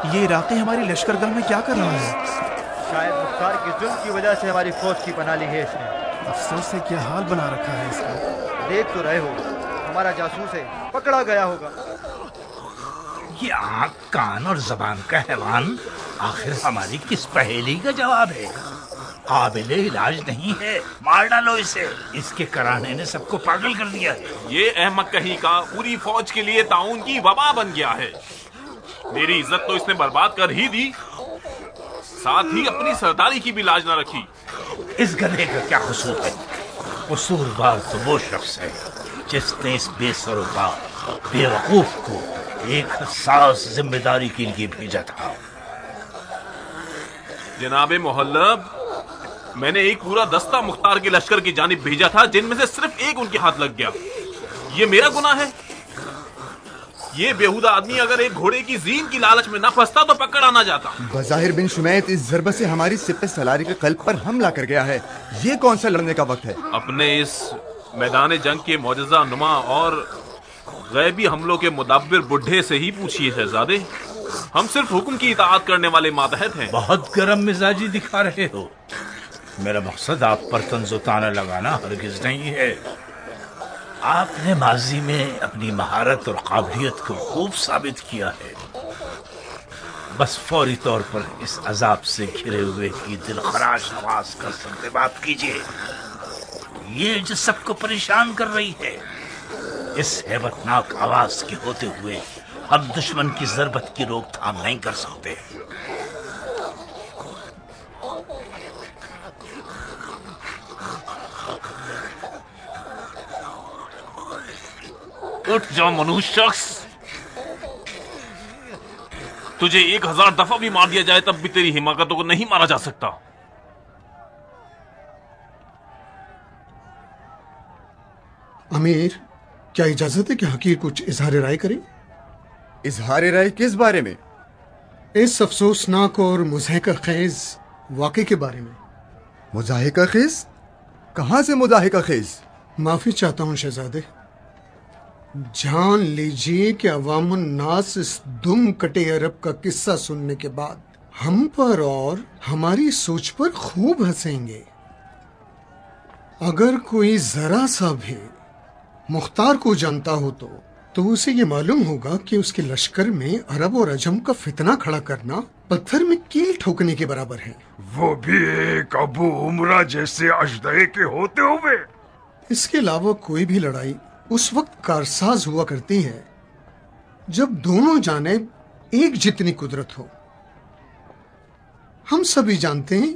ये इराक़ी हमारी लश्करगाह में क्या कर रहा है? शायद मुख्तार के जुल्म की वजह से हमारी फौज की पनाह ली है इसने। अफसोस से क्या हाल बना रखा है इसका। देख तो रहे हो, हमारा जासूस है, पकड़ा गया होगा। ये आँख कान और जबान का हैवान आखिर हमारी किस पहेली का जवाब है? काबिले इलाज नहीं है, मार डालो इसे। इसके कराने ने सबको पागल कर दिया है। ये अहमक कहीं का पूरी फौज के लिए ताउन की वबा बन गया है। मेरी इज्जत तो इसने बर्बाद कर ही दी, साथ ही अपनी सरदारी की भी लाज न रखी। इस गधे का क्या कसूर है? कसूरवार तो वो शख्स है जिसने इस बेसरोपा बेवकूफ को एक हसास जिम्मेदारी के लिए भेजा था। जनाबे मोहल्लब, मैंने एक पूरा दस्ता मुख्तार के लश्कर की जानिब भेजा था, जिनमें से सिर्फ एक उनके हाथ लग गया। ये मेरा गुनाह है? ये बेहुदा आदमी अगर एक घोड़े की जीन की लालच में न फंसता तो पकड़ा ना जाता। बज़ाहिर बिन शुमैत इस ज़रबत से हमारी सिपह सलारी के कल्ब पर हमला कर गया है। ये कौन सा लड़ने का वक्त है? अपने इस मैदान जंग के मौजज़ा नुमा और गैबी हमलों के मुदब्बिर बुढ़े से ही पूछिए शहजादे। हम सिर्फ हुक्म की इताअत करने वाले मातहत हैं। बहुत गर्म मिजाजी दिखा रहे हो। मेरा मकसद आप पर तंज़ो ताना लगाना हरगिज नहीं है। आपने माजी में अपनी महारत और काबिलियत को खूब साबित किया है। बस फौरी तौर पर इस अजाब से घिरे हुए की दिलखराश आवाज का सद्देबात कीजिए। ये जो सबको परेशान कर रही है, इस हैबतनाक आवाज के होते हुए हम दुश्मन की ज़रबत की रोकथाम नहीं कर सकते। उठ जाओ मनुष्य शख्स, तुझे 1000 दफा भी मार दिया जाए तब भी तेरी हिमाकतों को नहीं मारा जा सकता। अमीर, क्या इजाजत है कि हकीर कुछ इजहार राय करे? इजहार राय किस बारे में? इस अफसोसनाक और मुज़हिका खेज वाक़े के बारे में। मुज़ाहिका खेज? कहां से मुज़ाहिका खेज? माफी चाहता हूं शहजादे। जान लीजिए कि अवामुन नास इस दुम कटे अरब का किस्सा सुनने के बाद हम पर और हमारी सोच पर खूब हंसेंगे। अगर कोई जरा सा भी मुख्तार को जानता हो तो उसे ये मालूम होगा कि उसके लश्कर में अरब और अजम का फितना खड़ा करना पत्थर में कील ठोकने के बराबर है। वो भी एक अबू उमरा जैसे अजदहे के होते हुए। इसके अलावा कोई भी लड़ाई उस वक्त कारसाज हुआ करती है जब दोनों जानिब एक जितनी कुदरत हो। हम सभी जानते हैं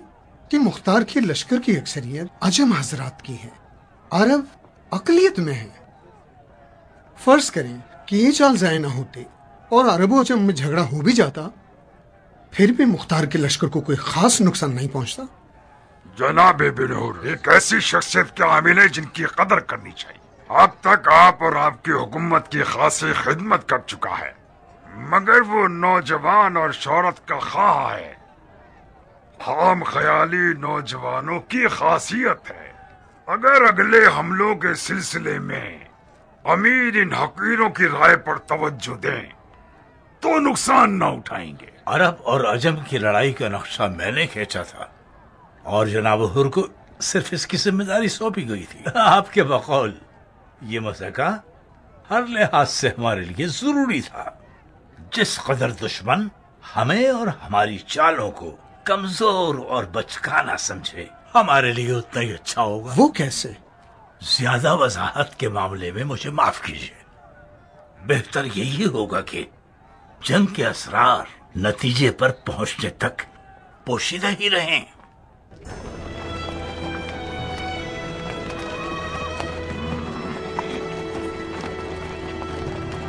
कि मुख्तार के लश्कर की अक्सरियत अजम हजरात की है, अरब अकलियत में है। फर्ज करें कि ये चाल ज़ाय ना होते और अरब अजम में झगड़ा हो भी जाता, फिर भी मुख्तार के लश्कर को कोई खास नुकसान नहीं पहुंचता। जनाबे बिनूर एक ऐसी शख्सियत के आमिल है जिनकी कदर करनी चाहिए। अब तक आप और आपकी हुकूमत की खासी खिदमत कर चुका है, मगर वो नौजवान और शोहरत का ख्वाह है। हम ख्याली नौजवानों की खासियत है। अगर अगले हमलों के सिलसिले में अमीर इन हकीरों की राय पर तवज्जो दें तो नुकसान न उठाएंगे। अरब और अजम की लड़ाई का नक्शा मैंने खींचा था और जनाब हुर को सिर्फ इसकी जिम्मेदारी सौंपी गई थी। आपके बकौल ये मसका हर लिहाज से हमारे लिए जरूरी था। जिस कदर दुश्मन हमें और हमारी चालों को कमजोर और बचकाना समझे, हमारे लिए उतना ही अच्छा होगा। वो कैसे? ज्यादा वजाहत के मामले में मुझे माफ कीजिए। बेहतर यही होगा कि जंग के असरार नतीजे पर पहुंचने तक पोशीदा ही रहें।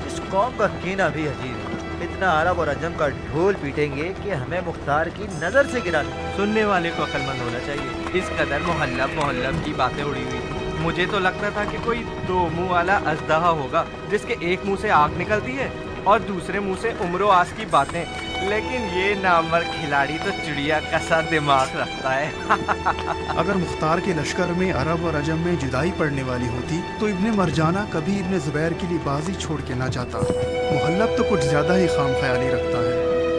इस कौम का कीना भी अजीब है। इतना अरब और अजम का ढोल पीटेंगे कि हमें मुख्तार की नजर से गिरा दें। सुनने वाले को अक्लमंद होना चाहिए। इस कदर मोहल्लब की बातें उड़ी हुई। मुझे तो लगता था कि कोई दो मुंह वाला अजदहा होगा जिसके एक मुंह से आग निकलती है और दूसरे मुंह से उम्रो आस की बातें, लेकिन ये नामवर खिलाड़ी तो चिड़िया का सा दिमाग रखता है। अगर मुख्तार के लश्कर में अरब और अजम में जुदाई पड़ने वाली होती तो इब्ने मरजाना कभी इब्ने जुबैर के लिए बाजी छोड़ के ना जाता। मुहल्लब तो कुछ ज्यादा ही खाम ख्याली रखता है।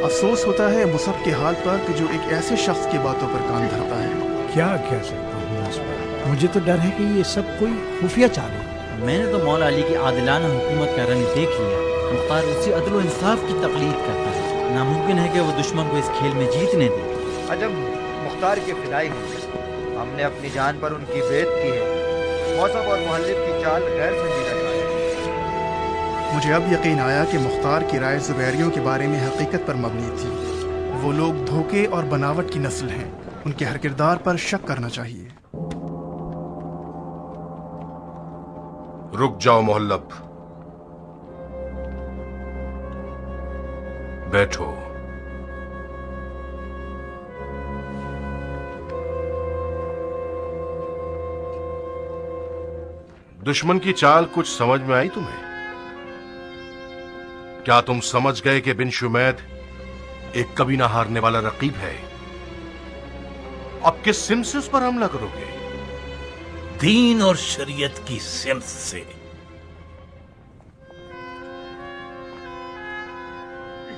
अफसोस होता है मुसब के हाल पर कि जो एक ऐसे शख्स की बातों पर कान धरता है। क्या कह सकता हूँ इस पर? मुझे तो डर है कि ये सब कोई खुफिया चाल है। मैंने तो मौला अली की आदिलाना हुकूमत का रंग देख लिया। मुख्तार उसी अदल व इंसाफ की तकलीद करता है। नामुमकिन है कि वो दुश्मन को इस खेल में जीतने दे। अजम मुख्तार के फिदाई हैं। हमने अपनी जान पर उनकी बेत की है। मौसम और मुहल्लिब की चाल गैर संजीदा चाल है। मुझे अब यकीन आया कि मुख्तार की राय ज़ुबैरियों के बारे में हकीकत पर मबनी थी। वो लोग धोखे और बनावट की नस्ल हैं। उनके हर किरदार पर शक करना चाहिए। रुक जाओ मोहल्लब, बैठो। दुश्मन की चाल कुछ समझ में आई तुम्हें? क्या तुम समझ गए कि बिन शुमैद एक कभी ना हारने वाला रकीब है? अब किस सिम से उस पर हमला करोगे? दीन और शरीयत की सिमत से।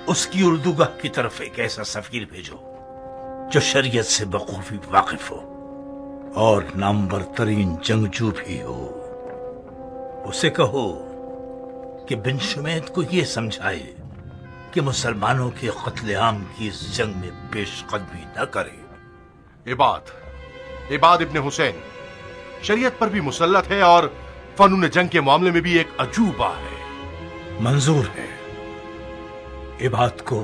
उसकी उर्दूगाह की तरफ एक ऐसा सफीर भेजो जो शरीयत से बखूबी वाकिफ हो और नामवर तरीन जंगजू भी हो। उसे कहो कि बिन शुमैद को यह समझाए कि मुसलमानों के कत्लेआम की इस जंग में पेशकदमी न करे। इबाद इब्ने हुसैन शरीयत पर भी मुसल्लत है और फनून जंग के मामले में भी एक अजूबा है। मंजूर है। इबाद को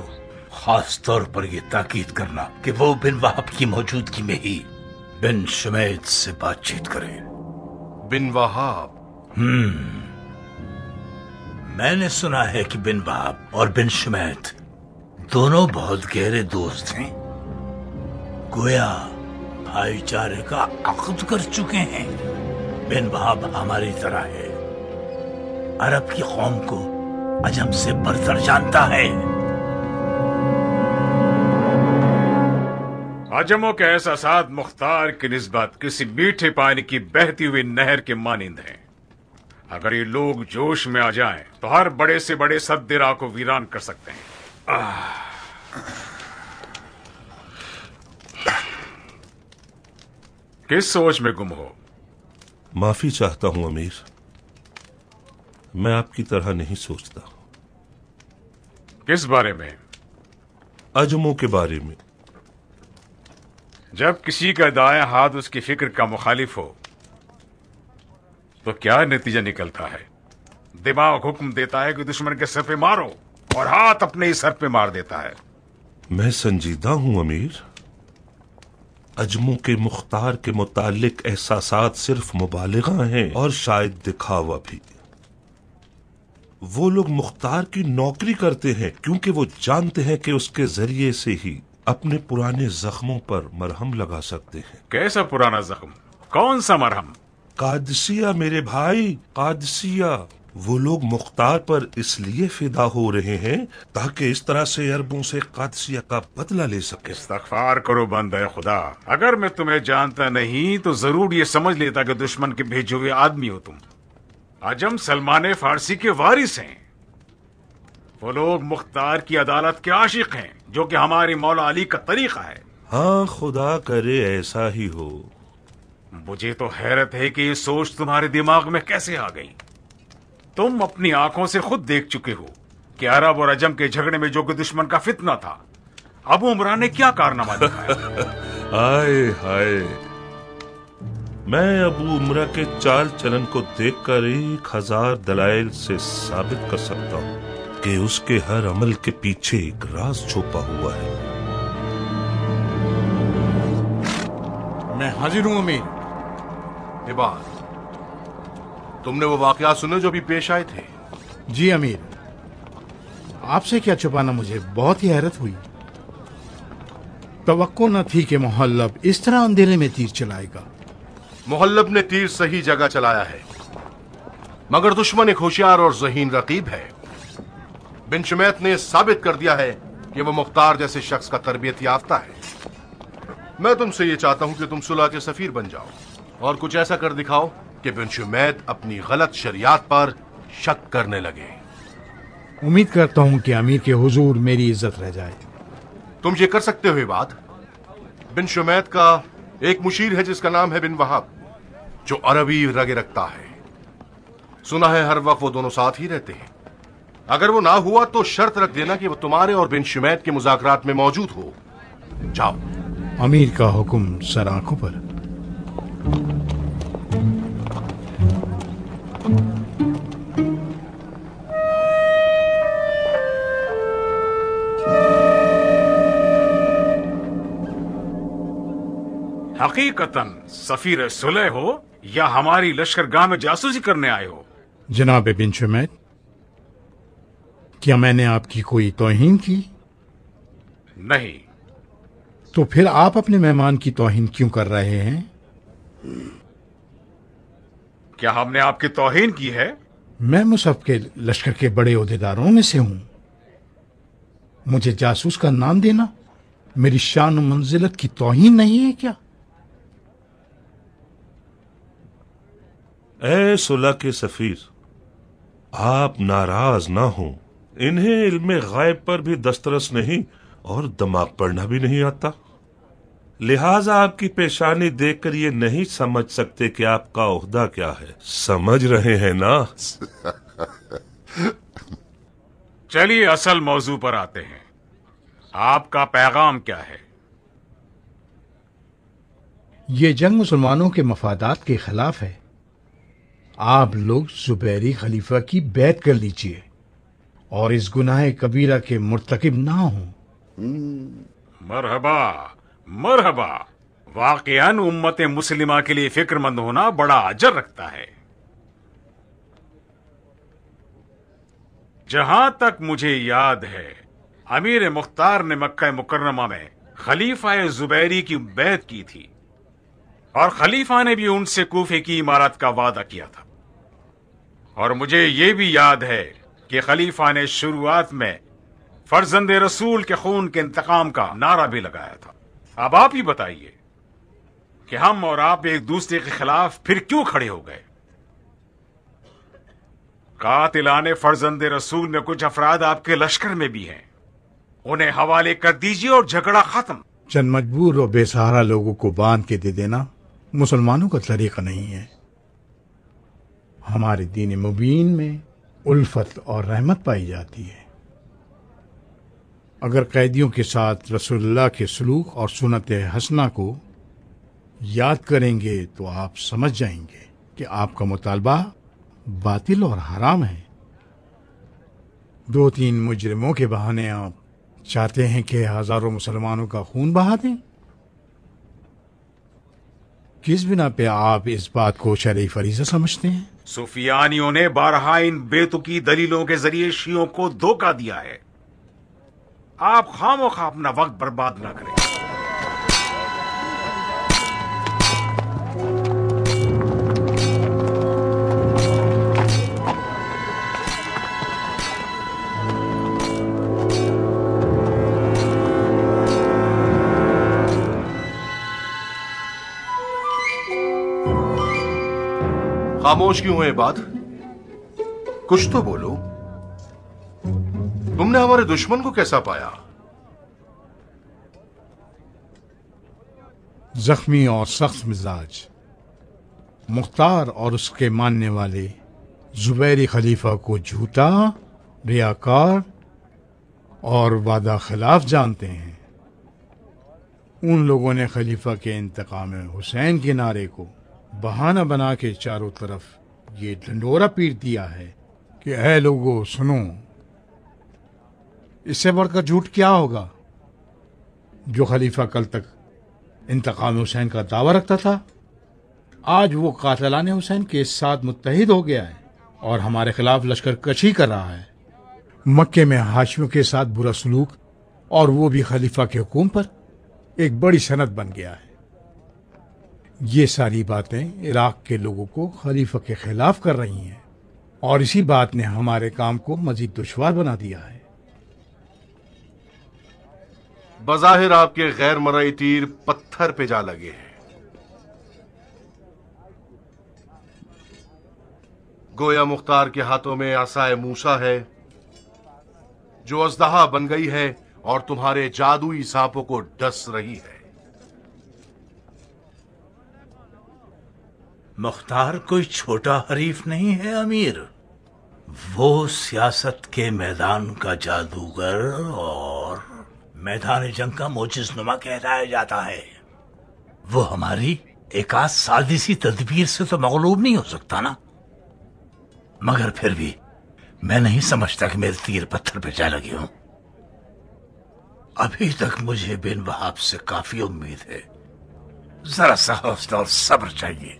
खास तौर पर यह ताकीद करना कि वो बिन वहाब की मौजूदगी में ही बिन शुमैद से बातचीत करें। बिन वहाब? मैंने सुना है कि बिन वहाब और बिन शुमैद दोनों बहुत गहरे दोस्त हैं। गोया भाईचारे का अक़द कर चुके हैं। बिन वहाब हमारी तरह है। अरब की कौम को अजम से बरतर जानता है। अजमों के एहसासात मुख्तार की निस्बत किसी मीठे पानी की बहती हुई नहर के मानिंद हैं। अगर ये लोग जोश में आ जाएं, तो हर बड़े से बड़े सद्दिरा को वीरान कर सकते हैं। किस सोच में गुम हो? माफी चाहता हूं अमीर, मैं आपकी तरह नहीं सोचता। किस बारे में? अजमों के बारे में। जब किसी का दायां हाथ उसकी फिक्र का मुखालिफ हो तो क्या नतीजा निकलता है? दिमाग हुक्म देता है कि दुश्मन के सर पे मारो और हाथ अपने ही सर पे मार देता है। मैं संजीदा हूं अमीर। अजमों के मुख्तार के मुतालिक एहसासात सिर्फ मुबालिगा हैं और शायद दिखावा भी। वो लोग मुख्तार की नौकरी करते हैं क्योंकि वो जानते हैं कि उसके जरिए से ही अपने पुराने जख्मों पर मरहम लगा सकते हैं। कैसा पुराना जख्म? कौन सा मरहम? कादसिया मेरे भाई, कादसिया। वो लोग मुख्तार पर इसलिए फिदा हो रहे हैं ताकि इस तरह से अरबों से कादसिया का बदला ले सके। इस्तग़फ़ार करो बंदे खुदा। अगर मैं तुम्हें जानता नहीं तो जरूर ये समझ लेता कि दुश्मन के भेजे हुए आदमी हो तुम। अजम सलमान फारसी के वारिस हैं। वो लोग मुख्तार की अदालत के आशिक हैं, जो कि हमारे मौला अली का तरीका है। हाँ, खुदा करे ऐसा ही हो। मुझे तो हैरत है कि ये सोच तुम्हारे दिमाग में कैसे आ गई। तुम अपनी आंखों से खुद देख चुके हो कि अरब और अजम के झगड़े में जो कि दुश्मन का फितना था, अबू उमरा ने क्या कारनामा दिखाया। हाय हाय, मैं अबू उमरा के चाल चलन को देखकर 1000 दलाइल से साबित कर सकता हूँ कि उसके हर अमल के पीछे एक राज छुपा हुआ है। मैं हाजिर हूं अमीर। इबाद, तुमने वो वाकया सुने जो भी पेश आए थे? जी अमीर, आपसे क्या छुपाना, मुझे बहुत ही हैरत हुई। तवक्को न थी कि मुहल्लब इस तरह अंधेरे में तीर चलाएगा। मुहल्लब ने तीर सही जगह चलाया है, मगर दुश्मन एक होशियार और ज़हीन रकीब है। बिन शुमैत ने साबित कर दिया है कि वो मुख्तार जैसे शख्स का तरबियत याफ्ता है। मैं तुमसे ये चाहता हूं कि तुम सुलह के सफीर बन जाओ और कुछ ऐसा कर दिखाओ कि बिन शुमैत अपनी गलत शरियात पर शक करने लगे। उम्मीद करता हूं कि अमीर के हुजूर मेरी इज्जत रह जाए। तुम ये कर सकते हो ये बात? बिन शुमैत का एक मुशीर है जिसका नाम है बिन वहाब, जो अरबी रगे रखता है। सुना है हर वक्त वो दोनों साथ ही रहते हैं। अगर वो ना हुआ तो शर्त रख देना कि वो तुम्हारे और बिन शुमैत के मुज़ाकरात में मौजूद हो। जाओ। अमीर का हुक्म सर आंखों पर। हकीकतन सफीर सुलह हो या हमारी लश्करगाह में जासूसी करने आए हो? जनाब बिन शुमैत, क्या मैंने आपकी कोई तौहीन की? नहीं। तो फिर आप अपने मेहमान की तौहीन क्यों कर रहे हैं? क्या हमने आपकी तौहीन की है? मैं मुसहफ के लश्कर के बड़े ओहदेदारों में से हूं। मुझे जासूस का नाम देना मेरी शान और मंजिलत की तौहीन नहीं है क्या? ए सुलह के सफीर, आप नाराज ना हो। इन्हें इल्मे गायब पर भी दस्तरस नहीं और दिमाग पढ़ना भी नहीं आता, लिहाजा आपकी पेशानी देखकर ये नहीं समझ सकते कि आपका ओहदा क्या है। समझ रहे हैं ना? चलिए असल मौजू पर आते हैं। आपका पैगाम क्या है? ये जंग मुसलमानों के मफादात के खिलाफ है। आप लोग जुबैरी खलीफा की बैत कर लीजिए और इस गुनाह कबीरा के मुर्तकिब ना हो। मरहबा मरहबा। वाकयान उम्मत मुस्लिमा के लिए फिक्रमंद होना बड़ा अजर रखता है। जहां तक मुझे याद है, अमीर मुख्तार ने मक्का मुकर्रमा में खलीफा जुबैरी की बैत की थी और खलीफा ने भी उनसे कूफे की इमारत का वादा किया था। और मुझे ये भी याद है कि खलीफा ने शुरुआत में फर्जंद रसूल के खून के इंतकाम का नारा भी लगाया था। अब आप ही बताइए कि हम और आप एक दूसरे के खिलाफ फिर क्यों खड़े हो गए? कातिलाने फर्जंद रसूल में कुछ अफराद आपके लश्कर में भी हैं। उन्हें हवाले कर दीजिए और झगड़ा खत्म। चंद मजबूर और बेसहारा लोगों को बांध के दे देना मुसलमानों का तरीका नहीं है। हमारे दीन मुबीन में उल्फत और रहमत पाई जाती है। अगर कैदियों के साथ रसूलुल्लाह के सलूक और सुन्नत हसना को याद करेंगे तो आप समझ जाएंगे कि आपका मुतालबा बातिल और हराम है। 2-3 मुजरिमों के बहाने आप चाहते हैं कि हजारों मुसलमानों का खून बहा दें। किस बिना पे आप इस बात को शरई फरीज़ा समझते हैं? सुफियानियों ने बारहा इन बेतुकी दलीलों के जरिए शियों को धोखा दिया है। आप खामोखा अपना वक्त बर्बाद ना करें। खामोश क्यों है बात? कुछ तो बोलो। तुमने हमारे दुश्मन को कैसा पाया? जख्मी और सख्त मिजाज मुख्तार और उसके मानने वाले जुबैरी खलीफा को झूठा, रियाकार और वादा खिलाफ जानते हैं। उन लोगों ने खलीफा के इंतकाम हुसैन के नारे को बहाना बना के चारों तरफ ये ढंढोरा पीट दिया है कि ऐ लोगों सुनो। इससे बढ़कर झूठ क्या होगा? जो खलीफा कल तक इंतकाम हुसैन का दावा रखता था, आज वो कातिलाने हुसैन के साथ मुत्तहिद हो गया है और हमारे खिलाफ लश्कर कशी कर रहा है। मक्के में हाशिमियों के साथ बुरा सलूक, और वो भी खलीफा के हुक्म पर, एक बड़ी सनत बन गया है। ये सारी बातें इराक के लोगों को खलीफा के खिलाफ कर रही हैं और इसी बात ने हमारे काम को मजीद दुश्वार बना दिया है। बज़ाहिर आपके गैर मरई तीर पत्थर पे जा लगे हैं। गोया मुख्तार के हाथों में आसाए मूसा है जो अज़दहा बन गई है और तुम्हारे जादुई सांपों को डस रही है। मुख्तार कोई छोटा हरीफ नहीं है अमीर। वो सियासत के मैदान का जादूगर और मैदान जंग का मोजिज़नुमा कहलाया जाता है। वो हमारी एकाध साजिशी तदबीर से तो मगलूब नहीं हो सकता ना। मगर फिर भी मैं नहीं समझता कि मेरे तीर पत्थर पे जा लगे हों। अभी तक मुझे बिन वहाब से काफी उम्मीद है। जरा सा हौसला और सब्र चाहिए।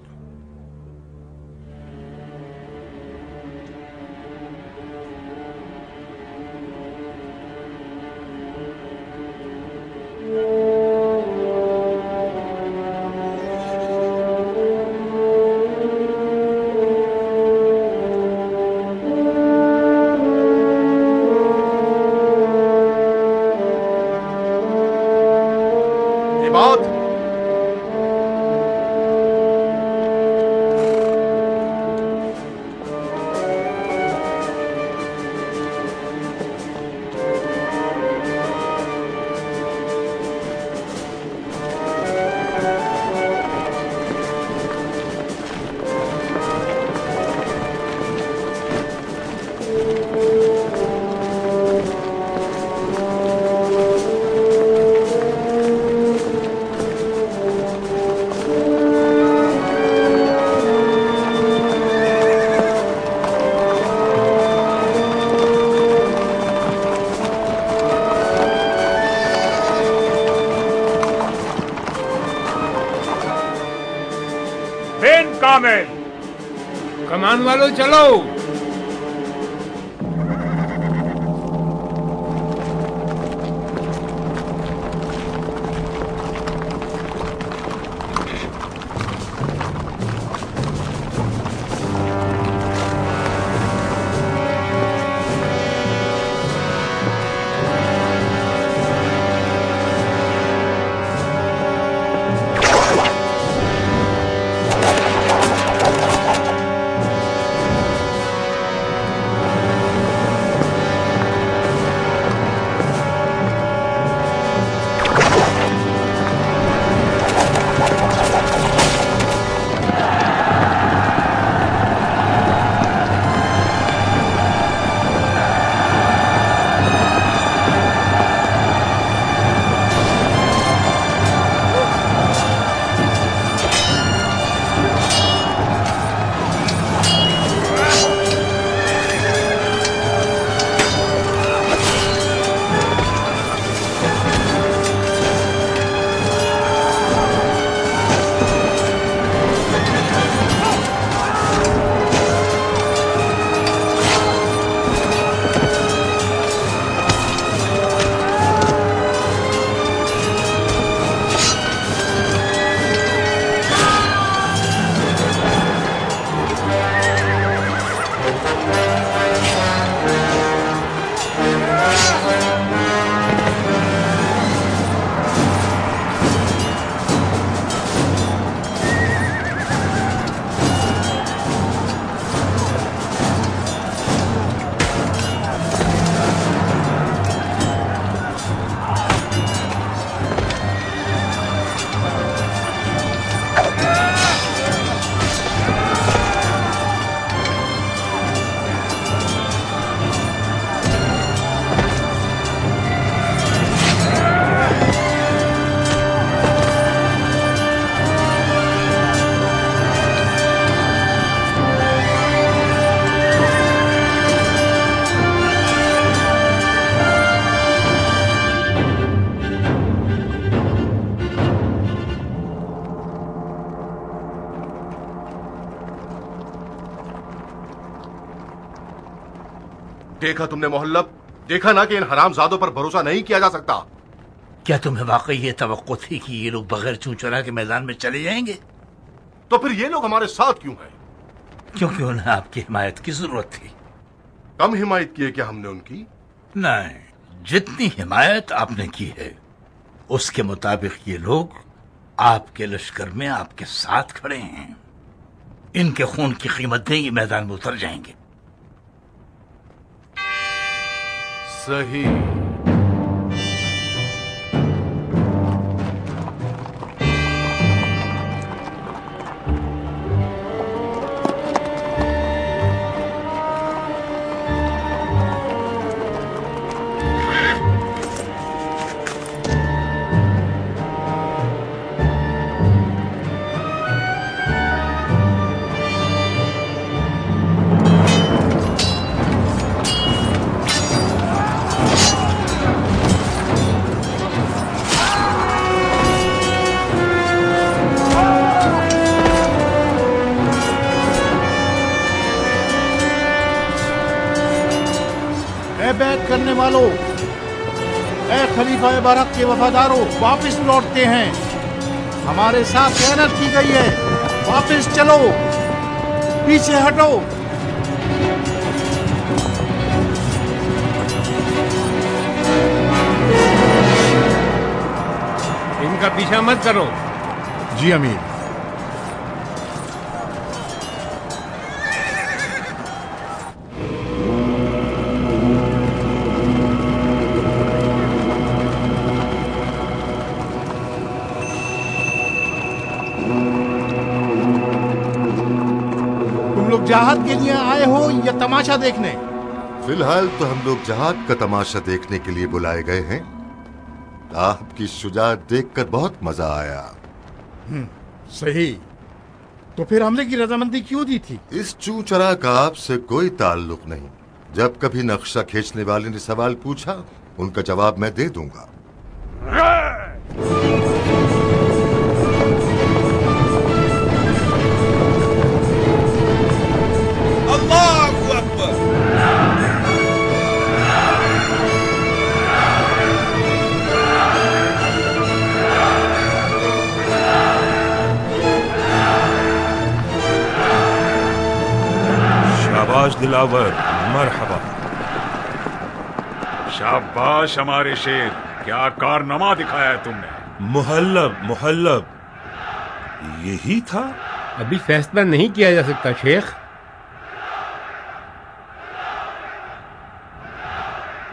कमान वालों चलो। देखा तुमने मोहल्लब, देखा ना कि इन हरामजादों पर भरोसा नहीं किया जा सकता। क्या तुम्हें वाकई ये तवक्को थी कि ये लोग बगैर चूं चुरा के मैदान में चले जाएंगे? तो फिर ये लोग हमारे साथ क्यों हैं? क्योंकि उन्हें आपकी हिमायत की जरूरत थी। कम हिमायत की है क्या हमने उनकी? नहीं, जितनी हिमायत आपने की है उसके मुताबिक ये लोग आपके लश्कर में आपके साथ खड़े हैं। इनके खून की कीमत देंगे, मैदान में उतर जाएंगे। सही, ए बैत करने वालों, ए खलीफा बरहक के वफादारों, वापस लौटते हैं। हमारे साथ खयानत की गई है, वापस चलो, पीछे हटो। इनका पीछा मत करो। जी अमीर। तुम लोग जहाद के लिए आए हो या तमाशा देखने? फिलहाल तो हम लोग जहाद का तमाशा देखने के लिए बुलाए गए हैं। आपकी शुजाअत देखकर बहुत मजा आया। सही। तो फिर हमले की रजामंदी क्यों दी थी? इस चूचरा का आपसे कोई ताल्लुक नहीं। जब कभी नक्शा खींचने वाले ने सवाल पूछा, उनका जवाब मैं दे दूंगा। शाबाश दिलावर, मरहबा। शाबाश हमारे शेर, क्या कारनामा दिखाया है तुमने। मुहल्लब मुहल्लब, यही था। अभी फैसला नहीं किया जा सकता शेख।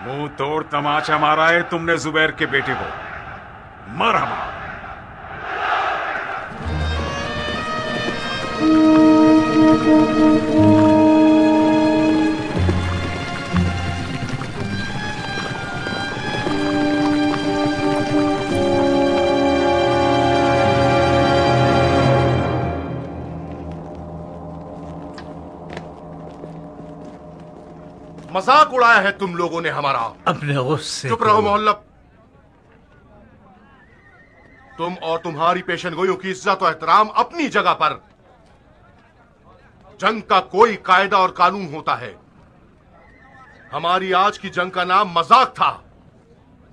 मुंह तोड़ तमाचा मारा है तुमने जुबैर के बेटे को। मरहबा। मजाक उड़ाया है तुम लोगों ने हमारा। अपने गुस्से चुप रहो मोहल्लब। तुम और तुम्हारी पेशनगोइयों की इज्जत और एहतराम अपनी जगह पर। जंग का कोई कायदा और कानून होता है। हमारी आज की जंग का नाम मजाक था।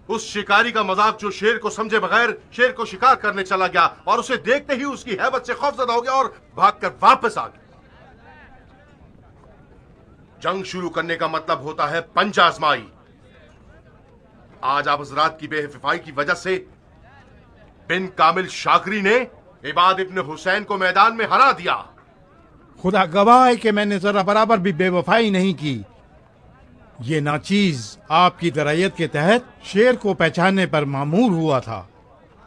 उस शिकारी का मजाक जो शेर को समझे बगैर शेर को शिकार करने चला गया और उसे देखते ही उसकी हैबत से खौफजदा हो गया और भागकर वापस आ गया। जंग शुरू करने का मतलब होता है पंजा आजमाई। आज आप हजरात की बेहिफाई की वजह से बिन कामिल शाकरी ने इबाद इब्न हुसैन को मैदान में हरा दिया। खुदा गवाह है कि मैंने जरा बराबर भी बेवफाई नहीं की। ये नाचीज आपकी तरबियत के तहत शेर को पहचानने पर मामूर हुआ था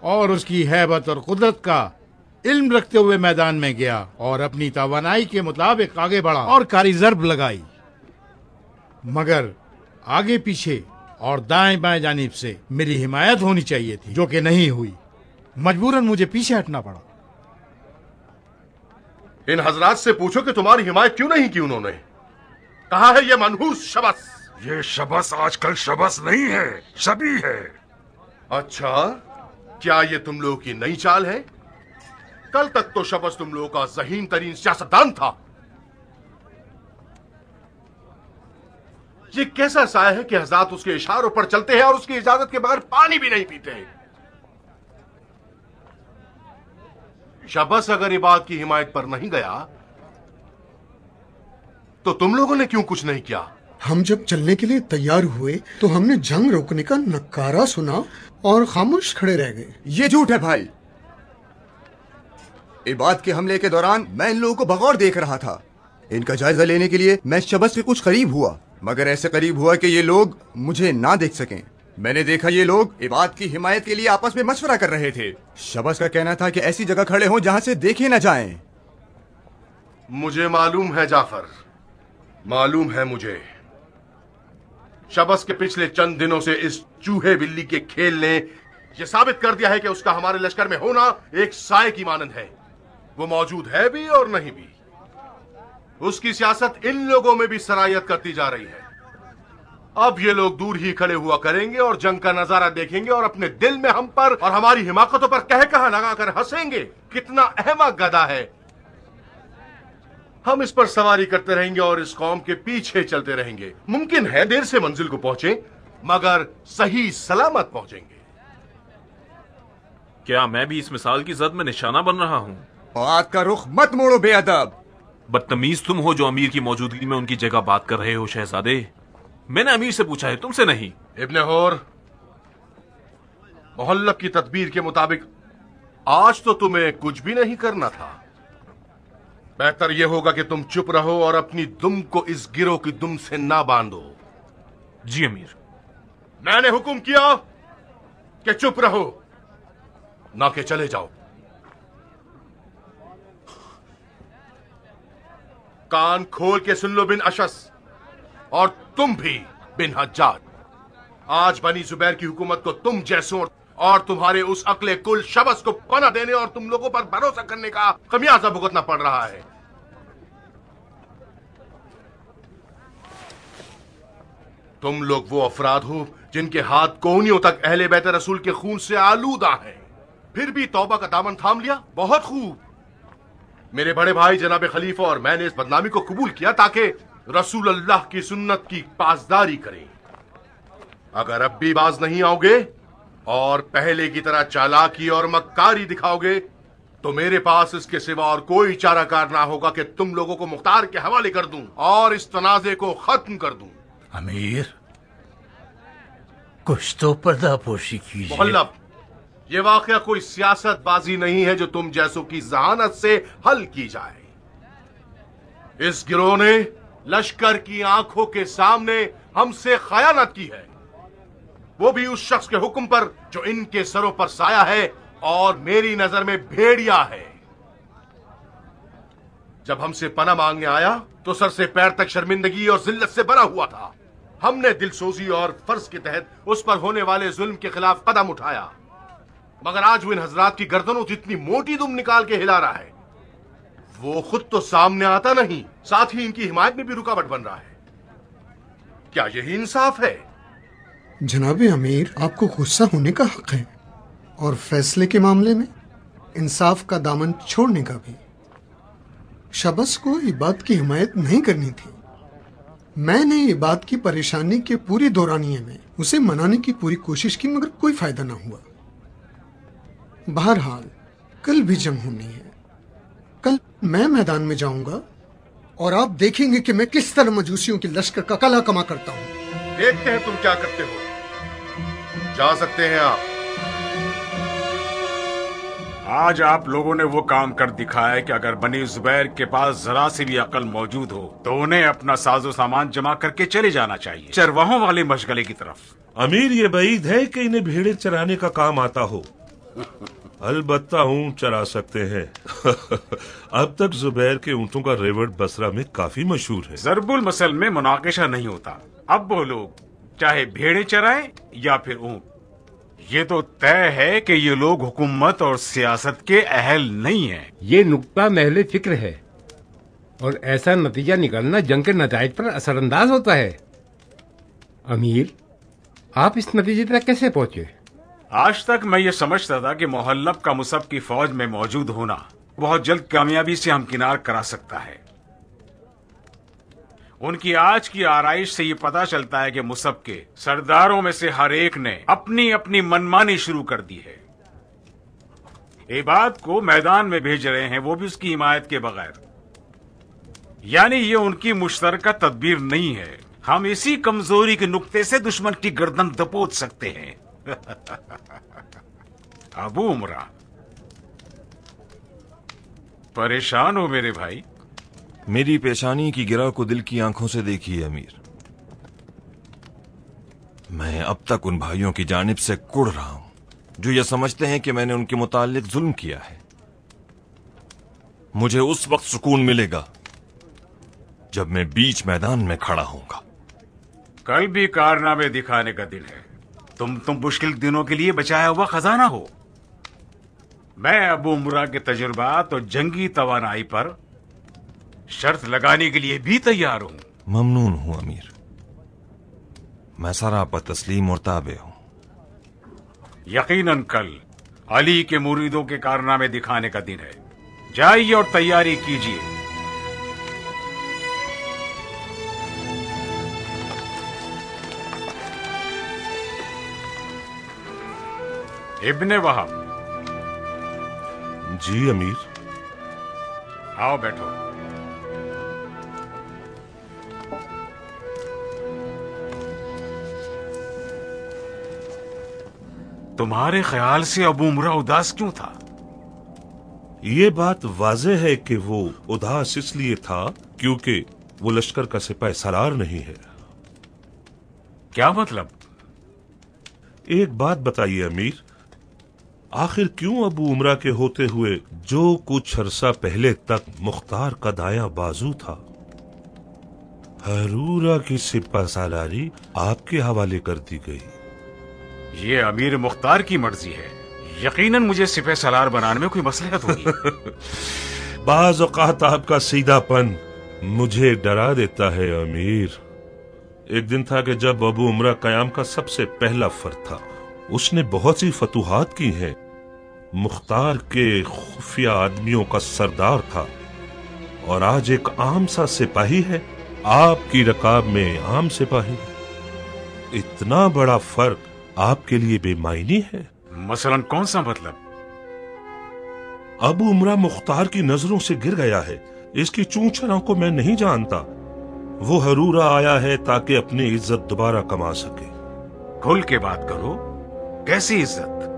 और उसकी हैबत और कुदरत का इल्म रखते हुए मैदान में गया और अपनी तवानाई के मुताबिक आगे बढ़ा और कारी जर्ब लगाई। मगर आगे पीछे और दाएं बाएं जानिब से मेरी हिमायत होनी चाहिए थी, जो कि नहीं हुई। मजबूरन मुझे पीछे हटना पड़ा। इन हजरात से पूछो कि तुम्हारी हिमायत क्यों नहीं की उन्होंने। कहा है ये मनहूस शबस। ये शबस आजकल शबस नहीं है, शबी है। अच्छा, क्या ये तुम लोगों की नई चाल है? कल तक तो शबस तुम लोगों का ज़हीन तरीन सियासतदान था। ये कैसा साया है कि हजरात उसके इशारों पर चलते हैं और उसकी इजाजत के बगैर पानी भी नहीं पीते हैं। शबस अगर इबाद की हिमायत पर नहीं गया तो तुम लोगों ने क्यों कुछ नहीं किया? हम जब चलने के लिए तैयार हुए तो हमने जंग रोकने का नकारा सुना और खामोश खड़े रह गए। ये झूठ है भाई। इबाद के हमले के दौरान मैं इन लोगों को बगौर देख रहा था। इनका जायजा लेने के लिए मैं शबस के कुछ करीब हुआ, मगर ऐसे करीब हुआ कि ये लोग मुझे ना देख सकें। मैंने देखा ये लोग इबाद की हिमायत के लिए आपस में मशवरा कर रहे थे। शबस का कहना था कि ऐसी जगह खड़े हों जहां से देखे न जाएं। मुझे मालूम है जाफर, मालूम है मुझे। शबस के पिछले चंद दिनों से इस चूहे बिल्ली के खेल ने यह साबित कर दिया है कि उसका हमारे लश्कर में होना एक साए की मानंद है। वो मौजूद है भी और नहीं भी। उसकी सियासत इन लोगों में भी सरायत करती जा रही है। अब ये लोग दूर ही खड़े हुआ करेंगे और जंग का नजारा देखेंगे और अपने दिल में हम पर और हमारी हिमाकतों पर कह कहा लगाकर हंसेंगे। कितना अहमक गधा है। हम इस पर सवारी करते रहेंगे और इस कौम के पीछे चलते रहेंगे। मुमकिन है देर से मंजिल को पहुंचे, मगर सही सलामत पहुंचेंगे। क्या मैं भी इस मिसाल की जद में निशाना बन रहा हूँ? बात का रुख मत मोड़ो बेअदब। बदतमीज तुम हो जो अमीर की मौजूदगी में उनकी जगह बात कर रहे हो शहजादे। मैंने अमीर से पूछा है, तुमसे नहीं। इब्ने होर, मोहल्लब की तदबीर के मुताबिक आज तो तुम्हें कुछ भी नहीं करना था। बेहतर यह होगा कि तुम चुप रहो और अपनी दुम को इस गिरोह की दुम से ना बांधो। जी अमीर। मैंने हुक्म किया कि चुप रहो, ना कि चले जाओ। कान खोल के सुन लो बिन अशस, और तुम भी बिन हज्जाज। आज बनी जुबैर की हुकूमत को तुम जैसों और तुम्हारे उस अक्ले कुल शबस को पना देने और तुम लोगों पर भरोसा करने का खमियाजा भुगतना पड़ रहा है। तुम लोग वो अफराद हो जिनके हाथ कोहनियों तक अहले बैत रसूल के खून से आलूदा है, फिर भी तौबा का दामन थाम लिया। बहुत खूब। मेरे बड़े भाई जनाब खलीफा और मैंने इस बदनामी को कबूल किया ताकि रसूल अल्लाह की सुन्नत की पासदारी करें। अगर अब भी बाज नहीं आओगे और पहले की तरह चालाकी और मक्कारी दिखाओगे तो मेरे पास इसके सिवा और कोई चाराकार ना होगा कि तुम लोगों को मुख्तार के हवाले कर दूं और इस तनाजे को खत्म कर दूं। अमीर, कुछ तो पर्दापोशी कीजिए। मोहल्लब, ये वाकया कोई सियासतबाजी नहीं है जो तुम जैसों की जहानत से हल की जाए। इस गिरोह ने लश्कर की आंखों के सामने हमसे खयानत की है, वो भी उस शख्स के हुक्म पर जो इनके सरों पर साया है और मेरी नजर में भेड़िया है। जब हमसे पना मांगने आया तो सर से पैर तक शर्मिंदगी और जिल्लत से भरा हुआ था। हमने दिलसोजी और फर्ज के तहत उस पर होने वाले जुल्म के खिलाफ कदम उठाया, मगर आज वो इन हजरात की गर्दनों जितनी मोटी दुम निकाल के हिला रहा है। वो खुद तो सामने आता नहीं, साथ ही इनकी हिमायत में भी रुकावट बन रहा है। क्या यही इंसाफ है? जनाबे अमीर, आपको गुस्सा होने का हक है और फैसले के मामले में इंसाफ का दामन छोड़ने का भी। शबस को इबाद की हिमायत नहीं करनी थी। मैंने इबाद की परेशानी के पूरी दौरानिये में उसे मनाने की पूरी कोशिश की, मगर कोई फायदा ना हुआ। बहरहाल कल भी जंग होनी है। कल मैं मैदान में जाऊंगा और आप देखेंगे कि मैं किस तरह मजूसियों की लश्कर का कला कमा करता हूं। देखते हैं तुम क्या करते हो। जा सकते हैं आप। आज आप लोगों ने वो काम कर दिखाया कि अगर बनी जुबैर के पास जरा सी भी अकल मौजूद हो तो उन्हें अपना साजो सामान जमा करके चले जाना चाहिए, चरवाहों वाले मशगले की तरफ। अमीर, ये बईद है कि इन्हें भेड़े चराने का काम आता हो। अलबत्ता ऊंट चरा सकते हैं। अब तक जुबैर के ऊंटों का रेवट बसरा में काफी मशहूर है। जरबुल मसल में मुनाकिशा नहीं होता। अब वो लोग चाहे भेड़े चराएं या फिर ऊंट, ये तो तय है कि ये लोग हुकूमत और सियासत के अहल नहीं हैं। ये नुक्ता महल फिक्र है और ऐसा नतीजा निकलना जंग के नताइज पर असरअंदाज होता है। अमीर, आप इस नतीजे तक कैसे पहुंचे? आज तक मैं ये समझता था कि मोहल्लब का मुसब की फौज में मौजूद होना बहुत जल्द कामयाबी से हमकिनार करा सकता है। उनकी आज की आराइश से ये पता चलता है कि मुसब के सरदारों में से हर एक ने अपनी अपनी मनमानी शुरू कर दी है। इबाद को मैदान में भेज रहे हैं, वो भी उसकी हिमायत के बगैर। यानी ये उनकी मुश्तरका तदबीर नहीं है। हम इसी कमजोरी के नुक्ते से दुश्मन की गर्दन दबोच सकते हैं। अबू उमरा, परेशान हो मेरे भाई? मेरी पेशानी की गिरा को दिल की आंखों से देखिए अमीर। मैं अब तक उन भाइयों की जानिब से कुढ़ रहा हूं जो ये समझते हैं कि मैंने उनके मुतालिक जुल्म किया है। मुझे उस वक्त सुकून मिलेगा जब मैं बीच मैदान में खड़ा होऊंगा। कल भी कारनामे दिखाने का दिन है। तुम मुश्किल दिनों के लिए बचाया हुआ खजाना हो। मैं अबू उमरा के तजुर्बात और जंगी तवानाई पर शर्त लगाने के लिए भी तैयार हूं। ममनून हूं अमीर, मैं सरापा तस्लीम और ताबे हूं। यकीनन कल अली के मुरीदों के कारनामे दिखाने का दिन है। जाइए और तैयारी कीजिए। इब्ने वहाब। जी अमीर। आओ बैठो। तुम्हारे ख्याल से अबू उमरा उदास क्यों था? ये बात वाज़ेह है कि वो उदास इसलिए था क्योंकि वो लश्कर का सिपाही सालार नहीं है। क्या मतलब? एक बात बताइए अमीर, आखिर क्यों अबू उमरा के होते हुए जो कुछ अरसा पहले तक मुख्तार का दाया बाजू था, हरूरा की सिपा सालारी आपके हवाले कर दी गई? ये अमीर मुख्तार की मर्जी है। यकीनन मुझे सिपह सलार बनाने में कोई मसलहत होगी। बाज़ औक़ात आपका सीधापन मुझे डरा देता है अमीर। एक दिन था कि जब अबू उमरा कयाम का सबसे पहला फर्द था। उसने बहुत सी फतूहात की हैं। मुख्तार के खुफिया आदमियों का सरदार था और आज एक आम सा सिपाही है, आपकी रकाब में आम सिपाही। इतना बड़ा फर्क आपके लिए बेमायनी है? मसलन कौन सा मतलब? अबू उमरा मुख्तार की नजरों से गिर गया है। इसकी चूंचरों को मैं नहीं जानता। वो हरूरा आया है ताकि अपनी इज्जत दोबारा कमा सके। खुल के बात करो, कैसी इज्जत?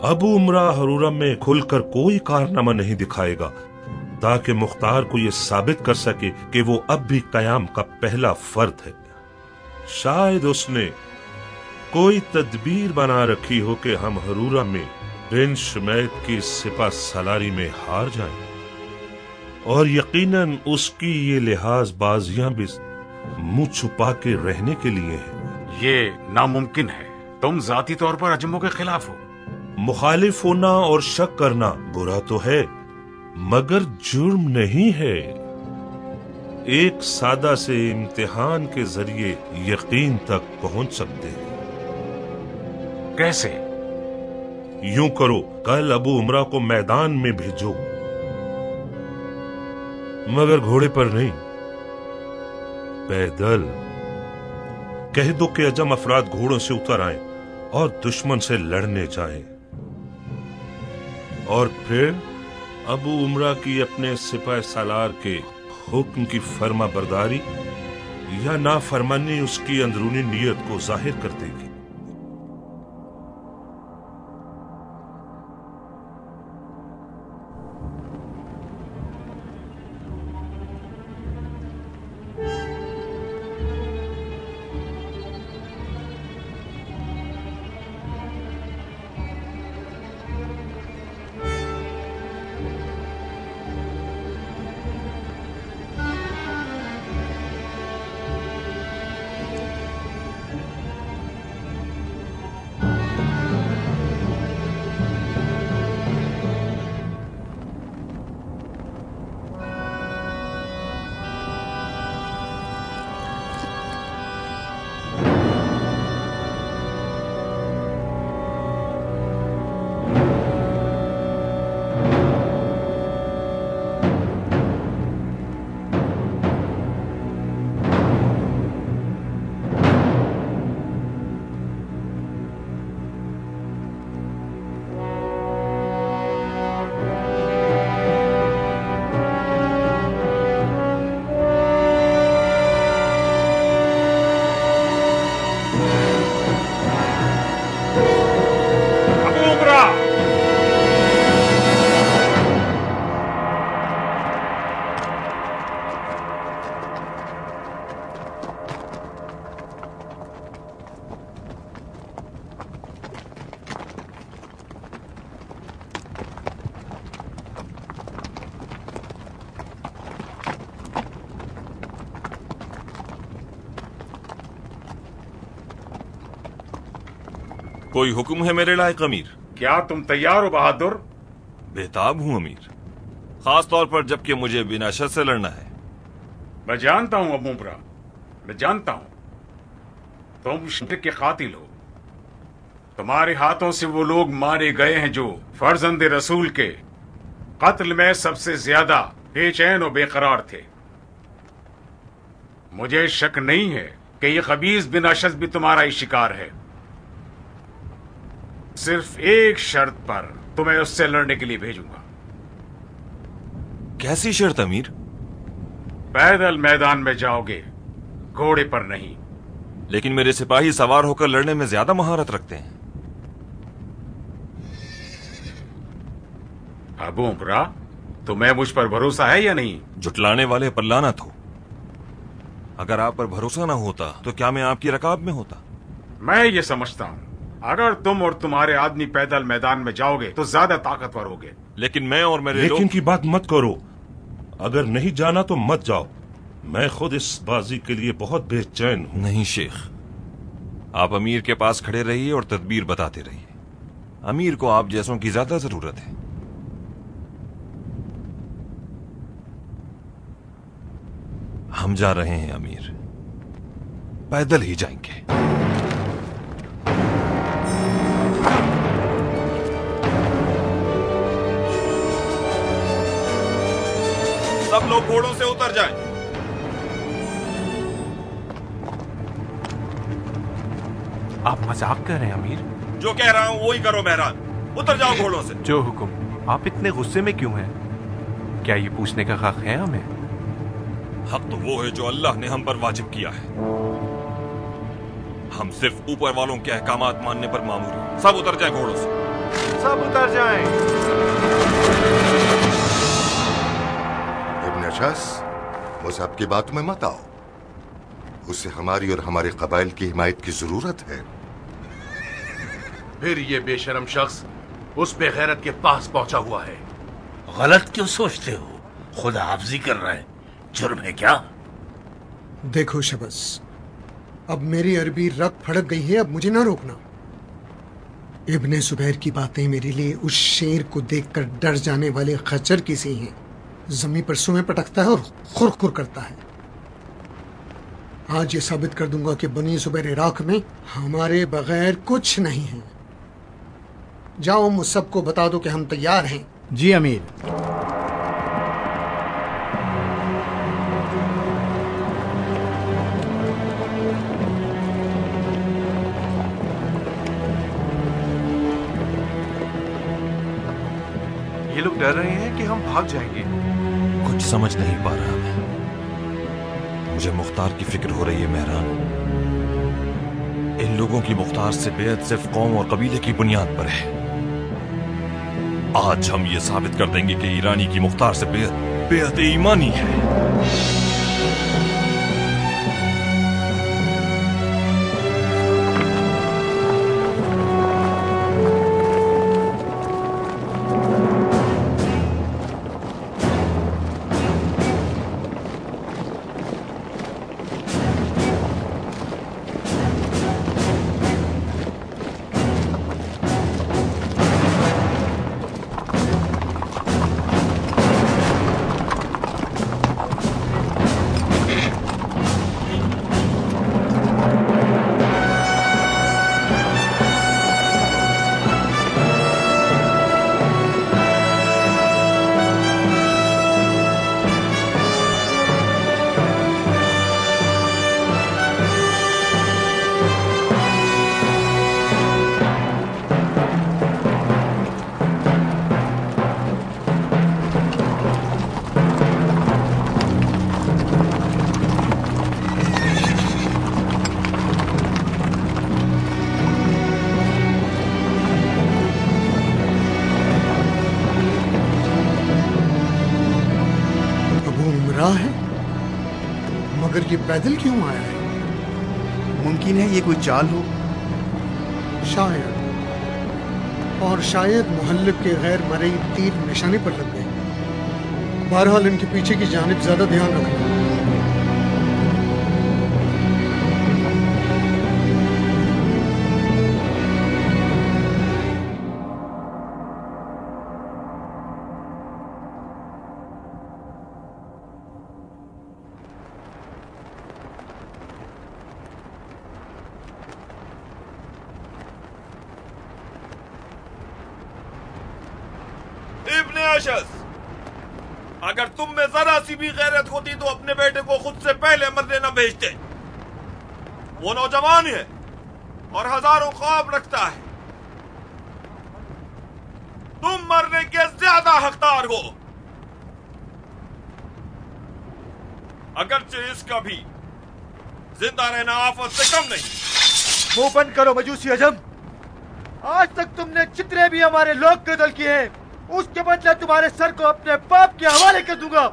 अबू उमरा हरूरा में खुलकर कोई कारनामा नहीं दिखाएगा ताकि मुख्तार को यह साबित कर सके कि वो अब भी कयाम का पहला फर्द है। शायद उसने कोई तदबीर बना रखी हो कि हम हरूरा में बिन शुमैत की सिपा सलारी में हार जाएं, और यकीनन उसकी ये लिहाज बाजियां भी मुंह छुपा के रहने के लिए है। ये नामुमकिन है। तुम जाती तौर पर अजमों के खिलाफ हो। मुखालिफ होना और शक करना बुरा तो है मगर जुर्म नहीं है। एक सादा से इम्तिहान के जरिए यकीन तक पहुंच सकते हैं। कैसे? यूं करो, कल अबू उमरा को मैदान में भेजो, मगर घोड़े पर नहीं, पैदल। कह दो कि अजम अफराद घोड़ों से उतर आएं और दुश्मन से लड़ने जाएं, और फिर अबू उमरा की अपने सिपाही सालार के हुक्म की फर्मा बरदारी या नाफरमानी उसकी अंदरूनी नीयत को जाहिर कर देगी। कोई हुक्म है मेरे लायक अमीर? क्या तुम तैयार हो बहादुर? बेताब हूं अमीर, खास तौर पर जबकि मुझे बिना शर्त से लड़ना है। मैं जानता हूं अबू उमरा, मैं जानता हूं तुम शिर्क के कातिल हो। तुम्हारे हाथों से वो लोग मारे गए हैं जो फर्जंद रसूल के कत्ल में सबसे ज्यादा बेचैन और बेकरार थे। मुझे शक नहीं है कि ये खबीज बिन अशद भी तुम्हारा ही शिकार है। सिर्फ एक शर्त पर तुम्हें उससे लड़ने के लिए भेजूंगा। कैसी शर्त अमीर? पैदल मैदान में जाओगे, घोड़े पर नहीं। लेकिन मेरे सिपाही सवार होकर लड़ने में ज्यादा महारत रखते हैं। अबू उमरा, तुम्हें मुझ पर भरोसा है या नहीं? जुटलाने वाले पर लानत हो। अगर आप पर भरोसा ना होता तो क्या मैं आपकी रकाब में होता? मैं ये समझता हूँ अगर तुम और तुम्हारे आदमी पैदल मैदान में जाओगे तो ज्यादा ताकतवर होगे। लेकिन मैं और मेरे लेकिन की बात मत करो। अगर नहीं जाना तो मत जाओ। मैं खुद इस बाजी के लिए बहुत बेचैन हूँ। नहीं शेख, आप अमीर के पास खड़े रहिए और तदबीर बताते रहिए। अमीर को आप जैसों की ज्यादा जरूरत है। हम जा रहे हैं अमीर, पैदल ही जाएंगे। सब लोग घोड़ों से उतर जाएं। आप मजाक कर रहे हैं अमीर? जो कह रहा हूं वही करो मेहरान, उतर जाओ घोड़ों से। जो हुक्म। आप इतने गुस्से में क्यों हैं? क्या ये पूछने का हक है हमें? हक तो वो है जो अल्लाह ने हम पर वाजिब किया है। हम सिर्फ ऊपर वालों के अहकामात मानने पर मामूर हैं। सब उतर जाएं घोड़ों से। सब उतर जाएं। इब्न अशस, मुझे की बात में मत आओ। उसे हमारी और हमारे कबाइल की हिमायत की जरूरत है। फिर ये बेशरम शख्स उस बेगैरत के पास पहुंचा हुआ है। गलत क्यों सोचते हो? खुद हाफजी कर रहा है, जुर्म है क्या? देखो शबस, अब मेरी अरबी रग फड़क गई है, अब मुझे ना रोकना। इब्ने जुबैर की बातें मेरे लिए उस शेर को देखकर डर जाने वाले खच्चर की सी हैं। जमी पर सुमें पटकता है और खुर करता है। आज ये साबित कर दूंगा कि बनी जुबैर इराक में हमारे बगैर कुछ नहीं है। जाओ मुझ सबको बता दो कि हम तैयार हैं। जी अमीर। ये लोग डर रहे हैं कि हम भाग जाएंगे। कुछ समझ नहीं पा रहा मैं। मुझे मुख्तार की फिक्र हो रही है मेहरान। इन लोगों की मुख्तार से बेअत सिर्फ कौम और कबीले की बुनियाद पर है। आज हम ये साबित कर देंगे कि ईरानी की मुख्तार से बेअत ईमानी है। है, मगर ये पैदल क्यों आया है? मुमकिन है ये कोई चाल हो। शायद, और शायद मुहल्लिब के गैर मरई तीर निशाने पर लग गए। बहरहाल इनके पीछे की जानिब ज्यादा ध्यान रखना। अगर तुम में जरा सी भी गैरत होती तो अपने बेटे को खुद से पहले मरने न भेजते। वो नौजवान है और हजारों ख्वाब रखता है। मरने के ज्यादा हकदार हो। अगरचे इसका भी जिंदा रहना आफत से कम नहीं। मुंह बंद करो मजूसी अजम। आज तक तुमने जितने भी हमारे लोग कत्ल किए हैं, उसके बदले तुम्हारे सर को अपने बाप के हवाले कर दूंगा।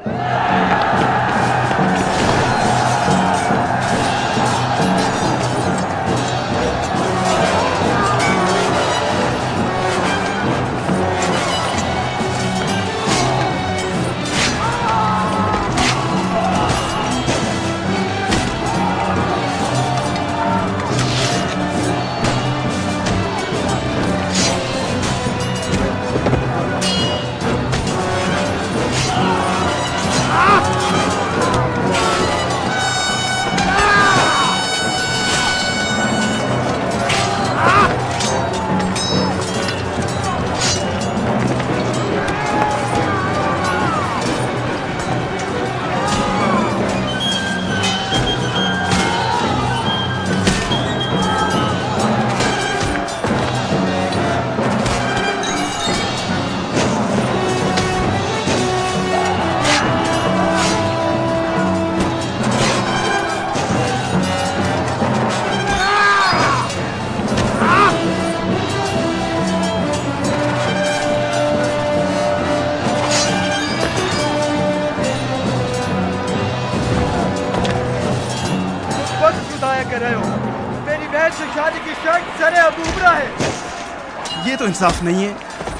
ये तो इंसाफ नहीं है।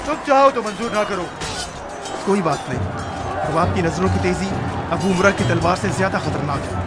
तुम चाहो तो मंजूर ना करो। कोई बात नहीं, अब आपकी नजरों की तेजी अबू उमरा की तलवार से ज्यादा खतरनाक है।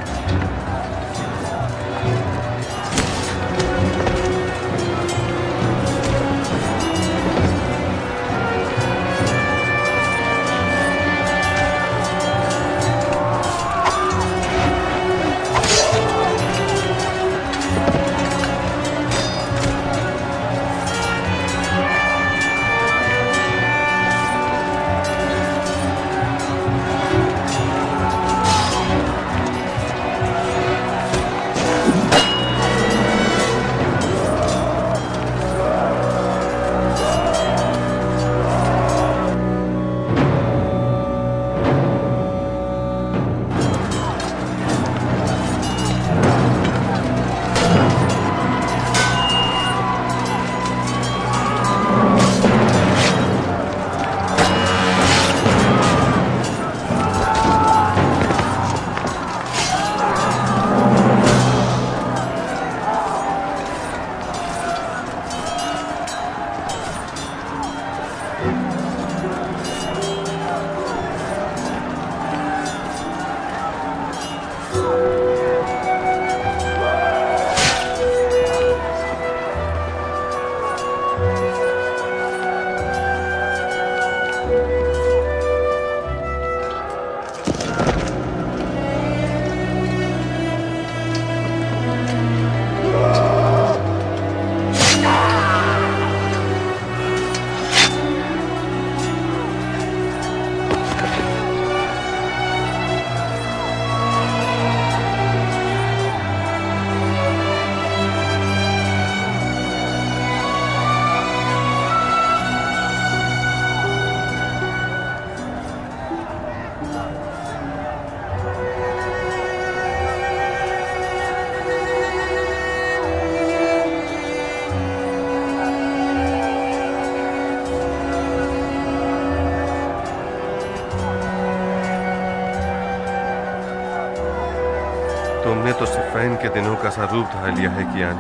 तुमने तो सिफ़ैन के दिनों का सा रूप धार लिया है कियान।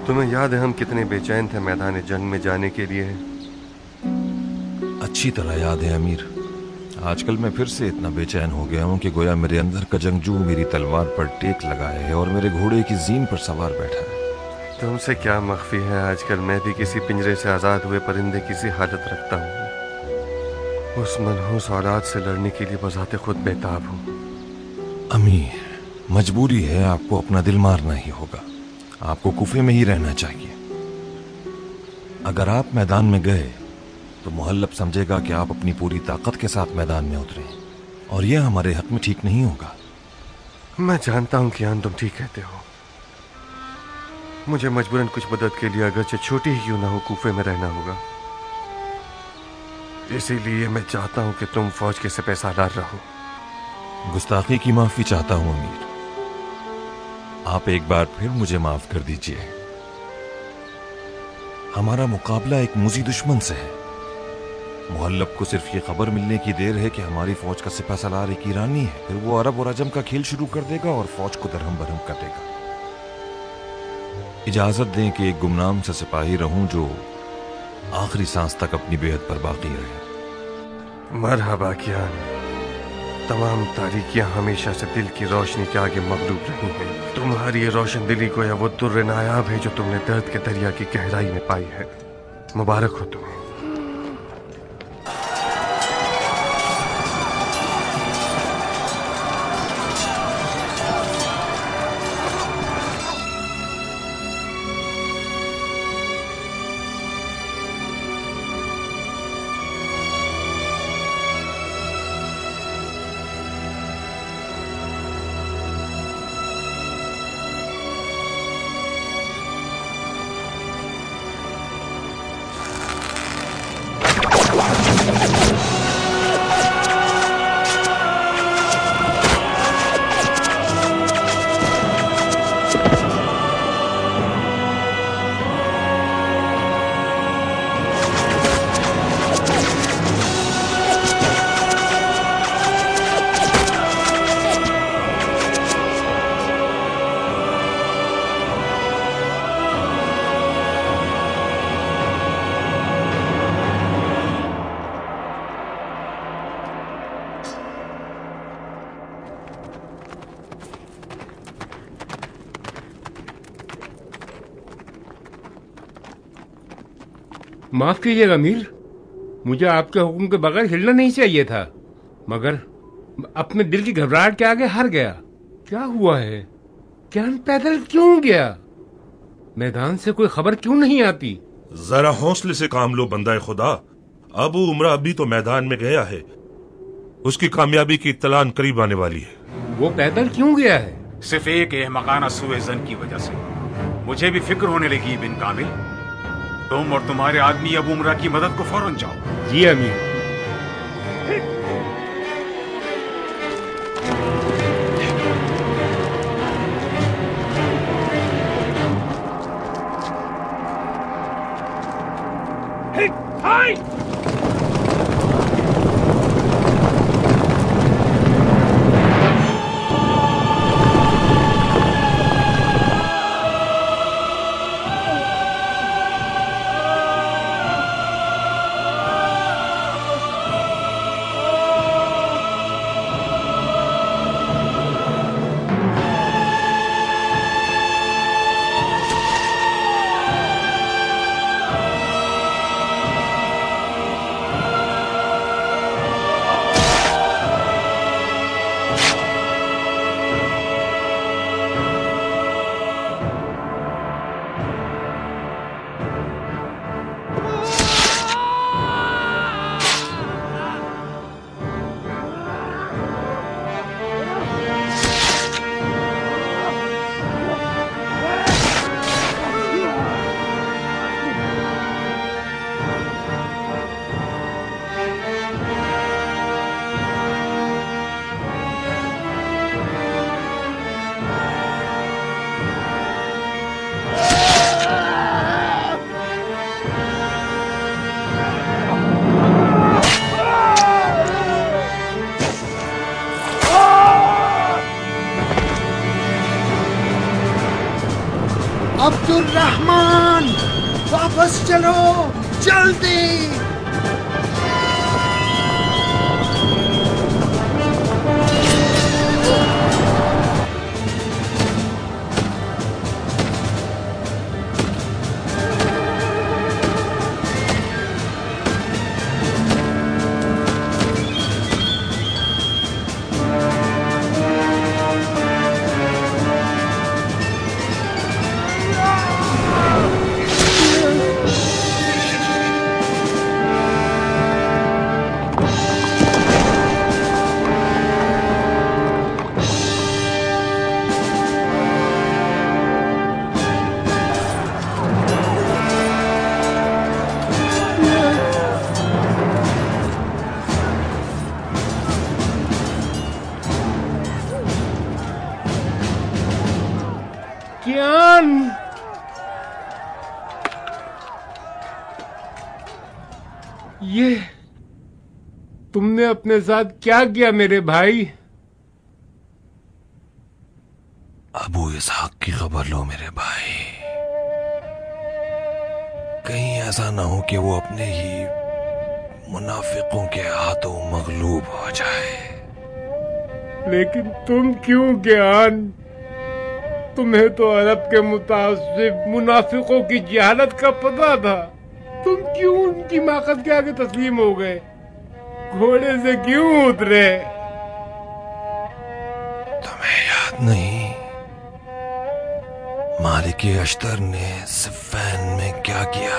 तुम्हें याद है हम कितने बेचैन थे मैदान जंग में जाने के लिए? अच्छी तरह याद है अमीर। आजकल मैं फिर से इतना बेचैन हो गया हूँ कि गोया मेरे अंदर का जंगजू मेरी तलवार पर टेक लगाए है और मेरे घोड़े की जीन पर सवार बैठा है। तुमसे क्या मख्फी है, आजकल मैं भी किसी पिंजरे से आजाद हुए परिंदे की सी हालत रखता हूँ। उस मनहूस औलाद से लड़ने के लिए बजाते खुद बेताब हूँ। अमीर, मजबूरी है, आपको अपना दिल मारना ही होगा। आपको कुफे में ही रहना चाहिए। अगर आप मैदान में गए तो मुहल्लब समझेगा कि आप अपनी पूरी ताकत के साथ मैदान में उतरे और यह हमारे हक में ठीक नहीं होगा। मैं जानता हूँ कियान, तुम ठीक कहते हो। मुझे मजबूरन कुछ मदद के लिए, अगरचे छोटी ही क्यों ना हो, कूफे में रहना होगा। इसीलिए मैं चाहता हूं कि तुम फौज के सिपह सालार रहो। गुस्ताखी की माफी चाहता हूं अमीर। आप एक बार फिर मुझे माफ कर दीजिए। हमारा मुकाबला एक मुजी दुश्मन से है। मुहल्लब को सिर्फ ये खबर मिलने की देर है कि हमारी फौज का सिपह सालार एक ईरानी है। फिर वो अरब और अजम का खेल शुरू कर देगा और फौज को दरहम बरहम कर देगा। इजाजत दें कि एक गुमनाम सा सिपाही रहूं जो आखिरी सांस तक अपनी बेहद पर बाकी रहे। मरहबा कियान। तमाम तारीकियां हमेशा से दिल की रोशनी के आगे मगलूब रही हैं। तुम्हारी ये रोशन दिली को या वो दुर्र नायाब है जो तुमने दर्द के दरिया की गहराई में पाई है। मुबारक हो तुम्हें। माफ कीजिएगा अमीर, मुझे आपके हुक्म के बगैर हिलना नहीं चाहिए था, मगर अपने दिल की घबराहट के आगे हार गया। क्या हुआ है? कियान पैदल क्यों गया? मैदान से कोई खबर क्यों नहीं आती? जरा हौसले से काम लो बंदा खुदा। अबू उमरा अभी तो मैदान में गया है। उसकी कामयाबी की इत्तलान करीब आने वाली है। वो पैदल क्यों गया है? सिर्फ एक अहमकाना सूए जन की वजह से। मुझे भी फिक्र होने लगी बिन कामिल। तुम और तुम्हारे आदमी अबू उमरा की मदद को फौरन जाओ। जी अमीर। अब्दुर्रहमान, वापस चलो जल्दी। कियान, ये तुमने अपने साथ क्या किया मेरे भाई? अबू इसहाक की खबर लो मेरे भाई, कहीं ऐसा ना हो कि वो अपने ही मुनाफिकों के हाथों मगलूब हो जाए। लेकिन तुम क्यों ज्ञान? तुम्हें तो अरब के मुतासिब मुनाफिकों की जहालत का पता था, तुम क्यों उनकी माकत के आगे तस्लीम हो गए? घोड़े से क्यों उतरे? तुम्हें याद नहीं मालिक अश्तर ने सिफ़ैन में क्या किया?